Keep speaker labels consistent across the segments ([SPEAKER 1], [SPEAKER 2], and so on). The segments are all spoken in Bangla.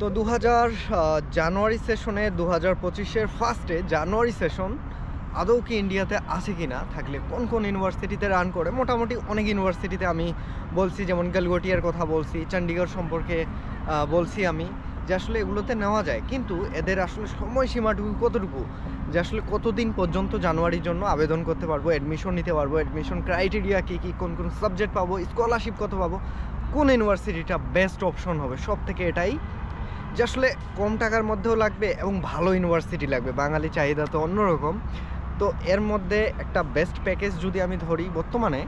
[SPEAKER 1] তো জানুয়ারি সেশনে 2025-এর ফার্স্টে জানুয়ারি সেশন আদৌ কি ইন্ডিয়াতে আছে কি না, থাকলে কোন কোন ইউনিভার্সিটিতে রান করে। মোটামুটি অনেক ইউনিভার্সিটিতে আমি বলছি, যেমন গালগোটিয়ার কথা বলছি, চণ্ডীগড় সম্পর্কে বলছি আমি, যে আসলে এগুলোতে নেওয়া যায়, কিন্তু এদের আসলে সময়সীমাটুকু কতটুকু, যে আসলে কতদিন পর্যন্ত জানুয়ারির জন্য আবেদন করতে পারবো, অ্যাডমিশন নিতে পারবো, অ্যাডমিশন ক্রাইটেরিয়া কী কী, কোন কোন সাবজেক্ট পাবো, স্কলারশিপ কত পাবো, কোন ইউনিভার্সিটিটা বেস্ট অপশন হবে। সব থেকে এটাই যে আসলে কম টাকার মধ্যেও লাগবে এবং ভালো ইউনিভার্সিটি লাগবে। বাঙালি চাহিদা তো অন্যরকম। তো এর মধ্যে একটা বেস্ট প্যাকেজ যদি আমি ধরি, বর্তমানে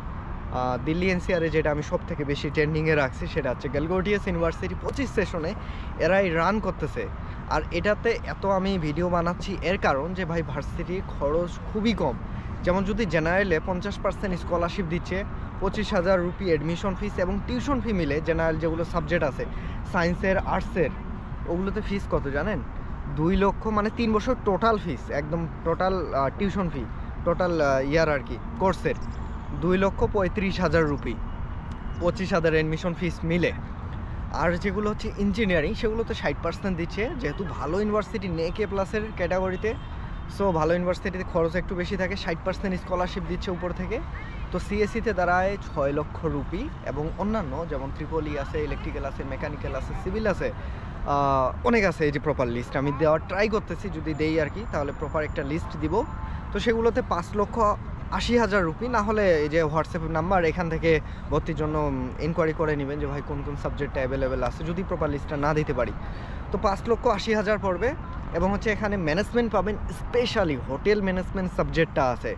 [SPEAKER 1] দিল্লি এনসিআরে যেটা আমি সব থেকে বেশি ট্রেন্ডিংয়ে রাখছি, সেটা হচ্ছে গালগোটিয়াস ইউনিভার্সিটি 25 সেশনে এরাই রান করতেছে। আর এটাতে এত আমি ভিডিও বানাচ্ছি এর কারণ যে ভাই ভার্সিটির খরচ খুবই কম। যেমন যদি জেনারেলে 50% স্কলারশিপ দিচ্ছে, 25,000 রুপি অ্যাডমিশন ফিস এবং টিউশন ফি মিলে, জেনারেল যেগুলো সাবজেক্ট আছে সায়েন্সের, আর্টসের, ওগুলোতে ফিস কত জানেন? 2 লক্ষ, মানে 3 বছর টোটাল ফিস, একদম টোটাল টিউশন ফি, টোটাল ইয়ার আর কি কোর্সের 2,35,000 রুপি, 25,000 অ্যাডমিশন ফিস মিলে। আর যেগুলো হচ্ছে ইঞ্জিনিয়ারিং, সেগুলোতে 60% দিচ্ছে, যেহেতু ভালো ইউনিভার্সিটি নেক এ প্লাসের ক্যাটাগরিতে, সো ভালো ইউনিভার্সিটিতে খরচ একটু বেশি থাকে। 60% স্কলারশিপ দিচ্ছে উপর থেকে। তো সিএসসিতে দাঁড়ায় 6 লক্ষ রুপি, এবং অন্যান্য যেমন ট্রিপলি আছে, ইলেকট্রিক্যাল আছে, মেকানিক্যাল আছে, সিভিল আছে, অনেক আছে। এই যে প্রপার লিস্ট আমি দেওয়ার ট্রাই করতেছি, যদি দেই আর কি তাহলে প্রপার একটা লিস্ট দিব। তো সেগুলোতে 5,80,000 রুপি। না হলে এই যে হোয়াটসঅ্যাপ নাম্বার, এখান থেকে ভর্তির জন্য ইনকোয়ারি করে নেবেন যে ভাই কোন কোন সাবজেক্টটা অ্যাভেলেবেল আছে, যদি প্রপার লিস্টটা না দিতে পারি। তো 5,80,000 পড়বে। এবং হচ্ছে এখানে ম্যানেজমেন্ট পাবেন, স্পেশালি হোটেল ম্যানেজমেন্ট সাবজেক্টটা আছে।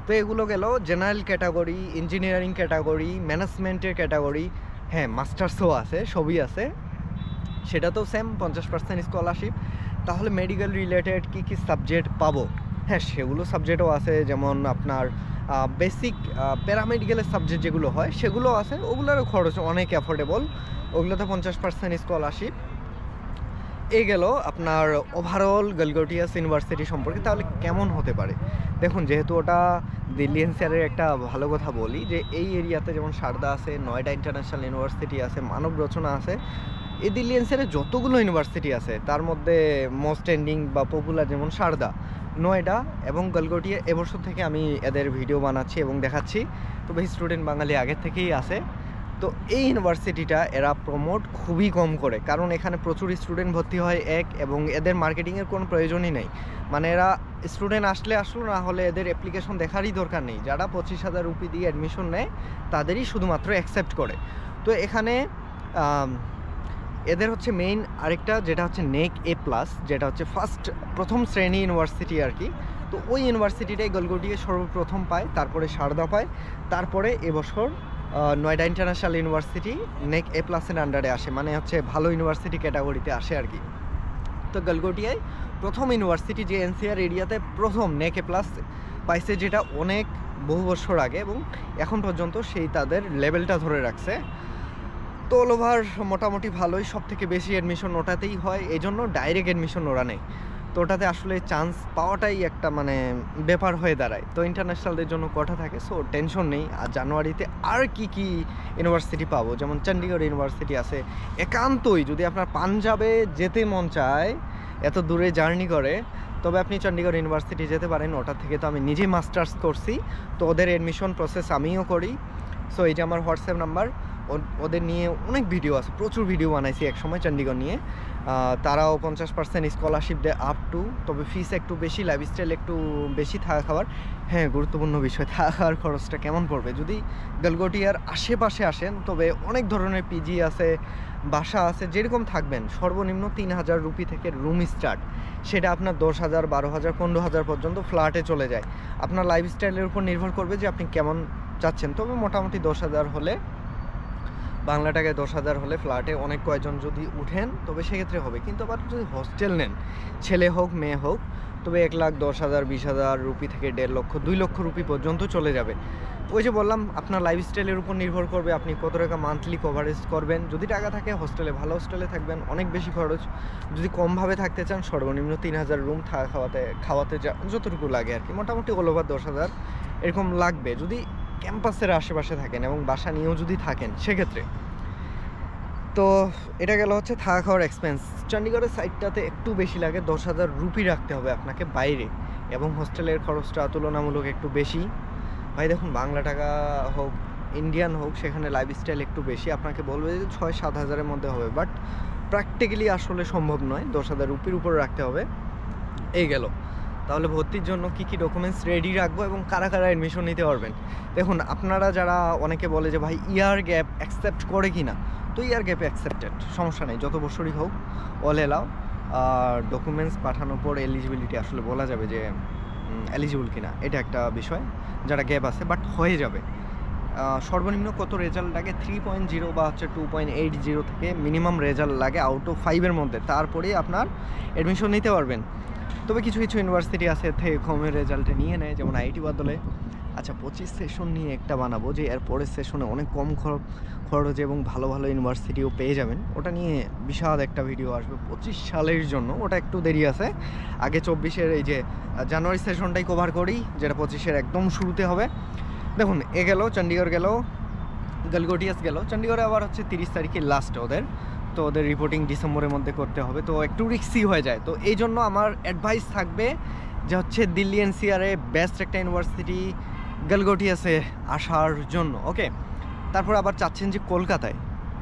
[SPEAKER 1] তো এগুলো গেল জেনারেল ক্যাটাগরি, ইঞ্জিনিয়ারিং ক্যাটাগরি, ম্যানেজমেন্টের ক্যাটাগরি, হ্যাঁ মাস্টার্সও আছে, সবই আছে। সেটা তো সেম 50% স্কলারশিপ। তাহলে মেডিকেল রিলেটেড কী কী সাবজেক্ট পাবো? হ্যাঁ, সেগুলো সাবজেক্টও আছে, যেমন আপনার বেসিক প্যারামেডিক্যালের সাবজেক্ট যেগুলো হয় সেগুলো আছে, ওগুলোরও খরচ অনেক অ্যাফোর্ডেবল, ওগুলোতে 50% স্কলারশিপ। এই গেল আপনার ওভারঅল গালগোটিয়াস ইউনিভার্সিটি সম্পর্কে। তাহলে কেমন হতে পারে দেখুন, যেহেতু ওটা দিল্লি এনসিআরের একটা ভালো কথা বলি, যে এই এরিয়াতে যেমন সারদা আছে, নয়ডা ইন্টারন্যাশনাল ইউনিভার্সিটি আছে, মানব রচনা আছে, এই দিল্লি এনসিআরে যতগুলো ইউনিভার্সিটি আছে তার মধ্যে মোস্ট ট্রেন্ডিং বা পপুলার যেমন সারদা, নয়ডা এবং গালগোটিয়া। এবছর থেকে আমি এদের ভিডিও বানাচ্ছি এবং দেখাচ্ছি, তবে স্টুডেন্ট বাঙালি আগের থেকেই আছে। তো এই ইউনিভার্সিটিটা এরা প্রমোট খুবই কম করে, কারণ এখানে প্রচুর স্টুডেন্ট ভর্তি হয় এবং এদের মার্কেটিংয়ের কোনো প্রয়োজনই নেই। মানে এরা স্টুডেন্ট আসলো, না হলে এদের অ্যাপ্লিকেশন দেখারই দরকার নেই। যারা 25,000 রুপি দিয়ে অ্যাডমিশন নেয় তাদেরই শুধুমাত্র অ্যাকসেপ্ট করে। তো এখানে এদের হচ্ছে মেইন আরেকটা, যেটা হচ্ছে নেক এ প্লাস, যেটা হচ্ছে প্রথম শ্রেণী ইউনিভার্সিটি আর কি। তো ওই ইউনিভার্সিটিটাই গালগোটিয়া সর্বপ্রথম পায়, তারপরে সারদা পায়, তারপরে এবছর নয়ডা ইন্টারন্যাশনাল ইউনিভার্সিটি নেক এ প্লাসের আন্ডারে আসে, মানে হচ্ছে ভালো ইউনিভার্সিটি ক্যাটাগরিতে আসে আর কি। তো গালগোটিয়ায় প্রথম ইউনিভার্সিটি যে এনসিআর এরিয়াতে প্রথম নেক এ প্লাস পাইছে, যেটা অনেক বহু বছর আগে, এবং এখন পর্যন্ত সেই তাদের লেভেলটা ধরে রাখছে। তো অল ওভার মোটামুটি ভালোই, সব থেকে বেশি অ্যাডমিশন ওটাতেই হয়, এই জন্য ডাইরেক্ট অ্যাডমিশন ওরা নেই। তো ওটাতে আসলে চান্স পাওয়াটাই একটা মানে ব্যাপার হয়ে দাঁড়ায়। তো ইন্টারন্যাশনালদের জন্য কটা থাকে, সো টেনশন নেই। আর জানুয়ারিতে আর কি কি ইউনিভার্সিটি পাবো, যেমন চণ্ডীগড় ইউনিভার্সিটি আছে। একান্তই যদি আপনার পাঞ্জাবে যেতে মন চায়, এত দূরে জার্নি করে, তবে আপনি চণ্ডীগড় ইউনিভার্সিটি যেতে পারেন। ওটা থেকে তো আমি নিজেই মাস্টার্স করছি, তো ওদের অ্যাডমিশন প্রসেস আমিও করি। সো এই যে আমার হোয়াটসঅ্যাপ নাম্বার, ওদের নিয়ে অনেক ভিডিও আছে, প্রচুর ভিডিও বানাইছি একসময় চণ্ডীগড় নিয়ে। তারাও 50% স্কলারশিপ দেয় আপ টু, তবে ফিস একটু বেশি, লাইফস্টাইল একটু বেশি, থাকা খাওয়ার, হ্যাঁ গুরুত্বপূর্ণ বিষয়, থাকা খাওয়ার খরচটা কেমন পড়বে। যদি গালগোটিয়ার আশেপাশে আসেন, তবে অনেক ধরনের পিজি আছে, বাসা আছে, যেরকম থাকবেন সর্বনিম্ন 3,000 রুপি থেকে রুম স্টার্ট। সেটা আপনার 10,000, 12,000, 15,000 পর্যন্ত ফ্ল্যাটে চলে যায়। আপনার লাইফস্টাইলের উপর নির্ভর করবে যে আপনি কেমন চাচ্ছেন। তবে মোটামুটি 10,000 হলে, বাংলা টাকায় 10,000 হলে ফ্ল্যাটে অনেক কয়েকজন যদি উঠেন তবে সেক্ষেত্রে হবে। কিন্তু আবার যদি হোস্টেল নেন, ছেলে হোক মেয়ে হোক, তবে 1,10,000, 20,000 রুপি থেকে 1.5 লক্ষ, 2 লক্ষ রুপি পর্যন্ত চলে যাবে। ওই যে বললাম, আপনার লাইফস্টাইলের উপর নির্ভর করবে আপনি কত টাকা মান্থলি কভারেজ করবেন। যদি টাকা থাকে হোস্টেলে, ভালো হোস্টেলে থাকবেন, অনেক বেশি খরচ। যদি কমভাবে থাকতে চান, সর্বনিম্ন 3,000 রুম, খাওয়াতে যতটুকু লাগে আর কি, মোটামুটি অল ওভার 10,000 এরকম লাগবে যদি ক্যাম্পাসের আশেপাশে থাকেন এবং বাসা নিয়েও যদি থাকেন সেক্ষেত্রে। তো এটা গেল হচ্ছে থাকা খাওয়ার এক্সপেন্স। চণ্ডীগড়ের সাইডটাতে একটু বেশি লাগে, 10,000 রুপি রাখতে হবে আপনাকে বাইরে, এবং হোস্টেলের খরচটা তুলনামূলক একটু বেশি। ভাই দেখুন, বাংলা টাকা হোক ইন্ডিয়ান হোক, সেখানে লাইফস্টাইল একটু বেশি। আপনাকে বলবে যে 6-7 হাজারের মধ্যে হবে, বাট প্র্যাকটিক্যালি আসলে সম্ভব নয়, 10,000 রুপির উপরে রাখতে হবে। এই গেল। তাহলে ভর্তির জন্য কি কি ডকুমেন্টস রেডি রাখবো এবং কারা কারা অ্যাডমিশন নিতে পারবেন। দেখুন, আপনারা যারা অনেকে বলে যে ভাই ইয়ার গ্যাপ অ্যাকসেপ্ট করে কি না, তো ইয়ার গ্যাপে অ্যাকসেপ্টেড, সমস্যা নেই, যত বছরই হোক অল এলাও। আর ডকুমেন্টস পাঠানোর পর এলিজিবিলিটি আসলে বলা যাবে যে এলিজিবল কিনা, এটা একটা বিষয় যারা গ্যাপ আছে, বাট হয়ে যাবে। সর্বনিম্ন কত রেজাল্ট লাগে, 3.0 বা হচ্ছে 2.80 থেকে মিনিমাম রেজাল্ট লাগে আউট অফ 5-এর মধ্যে, তারপরেই আপনার অ্যাডমিশন নিতে পারবেন। তবে কিছু কিছু ইউনিভার্সিটি আছে থেকে কমের রেজাল্টে নিয়ে নেয়, যেমন আইআইটি বাদলে। আচ্ছা, 25 সেশন নিয়ে একটা বানাবো, যে এর পরের সেশনে অনেক কম খরচ এবং ভালো ভালো ইউনিভার্সিটিও পেয়ে যাবেন। ওটা নিয়ে বিশাল একটা ভিডিও আসবে 25 সালের জন্য, ওটা একটু দেরি আছে। আগে 24-এর এই যে জানুয়ারি সেশনটাই কভার করি, যেটা 25-এর একদম শুরুতে হবে। দেখুন, এ গেল, চণ্ডীগড় গেল, গালগোটিয়াস গেল। চণ্ডীগড়ে আবার হচ্ছে 30 তারিখে লাস্ট ওদের, তো ওদের রিপোর্টিং ডিসেম্বরের মধ্যে করতে হবে, তো একটু রিস্কি হয়ে যায়। তো এই জন্য আমার অ্যাডভাইস থাকবে যে হচ্ছে দিল্লি এনসিআরে বেস্ট একটা ইউনিভার্সিটি গালগোটিয়াসে আসার জন্য। ওকে, তারপর আবার চাচ্ছেন যে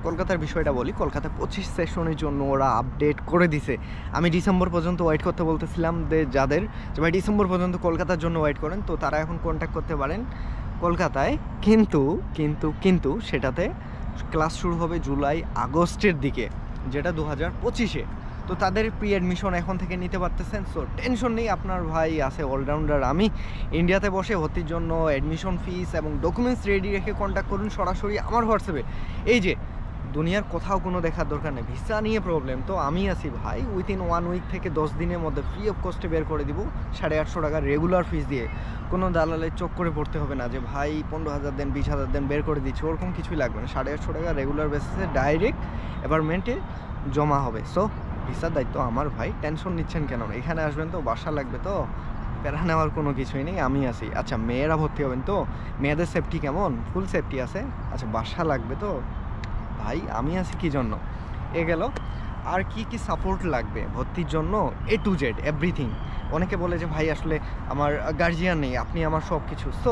[SPEAKER 1] কলকাতার বিষয়টা বলি। কলকাতায় 25 সেশনের জন্য ওরা আপডেট করে দিছে। আমি ডিসেম্বর পর্যন্ত ওয়েট করতে বলতেছিলাম যাদের, যে ভাই ডিসেম্বর পর্যন্ত কলকাতার জন্য ওয়েট করেন, তো তারা এখন কন্ট্যাক্ট করতে পারেন কলকাতায়। কিন্তু সেটাতে ক্লাস শুরু হবে জুলাই আগস্টের দিকে, যেটা 2025-এ। তো তাদের প্রি অ্যাডমিশন এখন থেকে নিতে পারতেছেন, সো টেনশন নেই, আপনার ভাই আছে অলরাউন্ডার। আমি ইন্ডিয়াতে বসে ভর্তির জন্য অ্যাডমিশন ফিস এবং ডকুমেন্টস রেডি রেখে কন্ট্যাক্ট করুন সরাসরি আমার হোয়াটসঅ্যাপে। এই যে দুনিয়ার কোথাও কোনো দেখার দরকার নেই, ভিসা নিয়ে প্রবলেম, তো আমি আছি ভাই। উইথিন 1 উইক থেকে 10 দিনের মধ্যে ফ্রি অফ কস্টে বের করে দিব, 850 টাকা রেগুলার ফিস দিয়ে। কোনো দালালের চোখ করে পড়তে হবে না যে ভাই 15,000 দেন, 20,000 দেন, বের করে দিচ্ছি, ওরকম কিছুই লাগবে না। 850 টাকা রেগুলার বেসিসে ডাইরেক্ট অ্যাপার্টমেন্টে জমা হবে। সো ভিসার দায়িত্ব আমার ভাই, টেনশন নিচ্ছেন কেন? এখানে আসবেন তো, বাসা লাগবে তো, প্যারা নেওয়ার কোনো কিছুই নেই, আমি আছি। আচ্ছা, মেয়েরা ভর্তি হবেন তো, মেয়েদের সেফটি কেমন? ফুল সেফটি আছে। আচ্ছা, বাসা লাগবে তো ভাই, আমি আছি কি জন্য। এ গেল। আর কি কি সাপোর্ট লাগবে ভর্তির জন্য, A to Z এভরিথিং। অনেকে বলে যে ভাই আসলে আমার গার্জিয়ান নেই, আপনি আমার সব কিছু। সো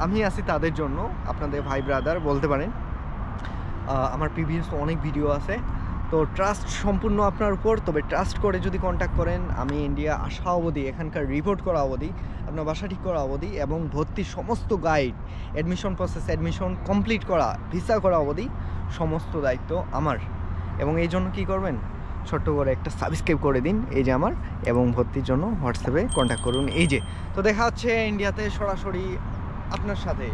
[SPEAKER 1] আমি আছি তাদের জন্য, আপনাদের ভাই ব্রাদার বলতে পারেন। আমার প্রিভিয়াস অনেক ভিডিও আছে, তো ট্রাস্ট সম্পূর্ণ আপনার উপর। তবে ট্রাস্ট করে যদি কন্ট্যাক্ট করেন, আমি ইন্ডিয়া আসা অবধি, এখানকার রিপোর্ট করা অবধি, আপনার বাসা ঠিক করা অবধি, এবং ভর্তির সমস্ত guide, admission process, admission complete করা, ভিসা করা অবধি সমস্ত দায়িত্ব আমার। এবং এই জন্য কী করবেন, ছোট্ট করে একটা সাবস্ক্রাইব করে দিন, এই যে আমার, এবং ভর্তির জন্য হোয়াটসঅ্যাপে কন্ট্যাক্ট করুন। এই যে, তো দেখা হচ্ছে ইন্ডিয়াতে সরাসরি আপনার সাথে।